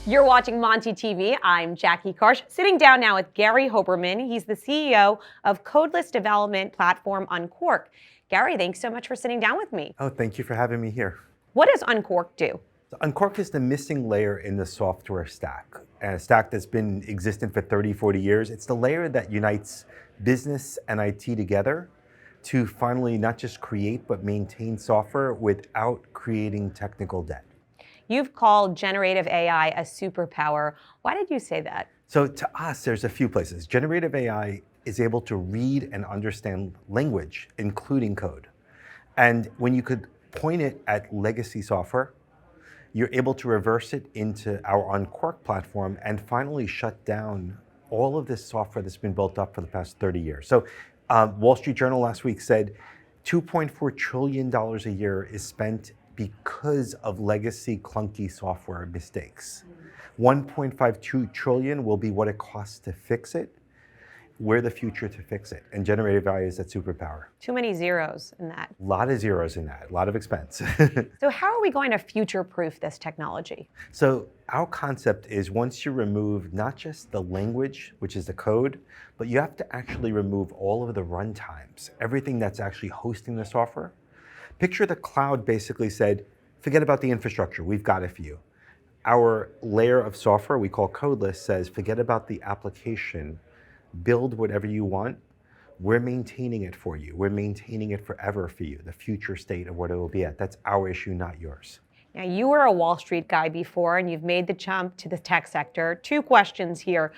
You're watching Monty TV. I'm Jackie Karsh, sitting down now with Gary Hoberman. He's the CEO of codeless development platform Unqork. Gary, thanks so much for sitting down with me. Oh, thank you for having me here. What does Unqork do? So Unqork is the missing layer in the software stack, a stack that's been existent for 30, 40 years. It's the layer that unites business and IT together to finally not just create but maintain software without creating technical debt. You've called generative AI a superpower. Why did you say that? So to us, there's a few places. Generative AI is able to read and understand language, including code. And when you could point it at legacy software, you're able to reverse it into our Unqork platform and finally shut down all of this software that's been built up for the past 30 years. So Wall Street Journal last week said $2.4 trillion a year is spent because of legacy clunky software mistakes. 1.52 trillion will be what it costs to fix it. We're the future to fix it. And generative AI is that superpower. Too many zeros in that. A lot of zeros in that, a lot of expense. So how are we going to future-proof this technology? So our concept is once you remove not just the language, which is the code, but you have to actually remove all of the runtimes, everything that's actually hosting the software. Picture the cloud basically said, forget about the infrastructure, we've got it for you. Our layer of software we call codeless says, forget about the application, build whatever you want. We're maintaining it for you. We're maintaining it forever for you, the future state of what it will be at. That's our issue, not yours. Now, you were a Wall Street guy before, and you've made the jump to the tech sector. Two questions here.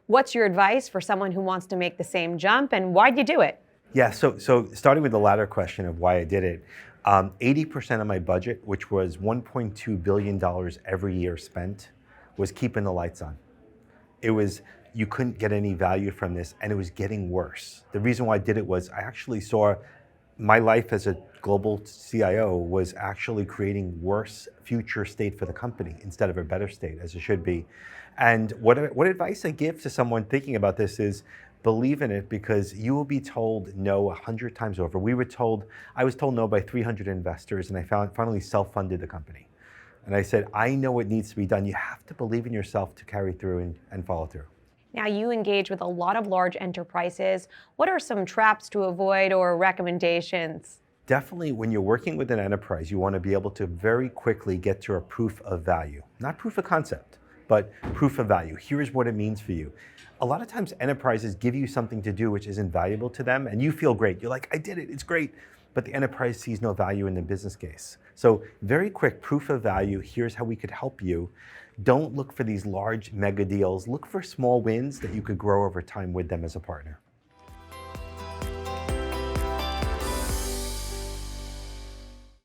What's your advice for someone who wants to make the same jump, and why'd you do it? Yeah, so starting with the latter question of why I did it, 80% of my budget, which was $1.2 billion every year spent, was keeping the lights on. It was, you couldn't get any value from this, and it was getting worse. The reason why I did it was I actually saw my life as a global CIO was actually creating worse future state for the company instead of a better state, as it should be. And what advice I give to someone thinking about this is, believe in it, because you will be told no 100 times over. I was told no by 300 investors, and I finally self-funded the company. And I said, I know what needs to be done. You have to believe in yourself to carry through and follow through. Now, you engage with a lot of large enterprises. What are some traps to avoid or recommendations? Definitely, when you're working with an enterprise, you want to be able to very quickly get to a proof of value. Not proof of concept, but proof of value. Here's what it means for you. A lot of times enterprises give you something to do which isn't valuable to them, and you feel great. You're like, I did it, it's great. But the enterprise sees no value in the business case. So very quick proof of value, here's how we could help you. Don't look for these large mega deals. Look for small wins that you could grow over time with them as a partner.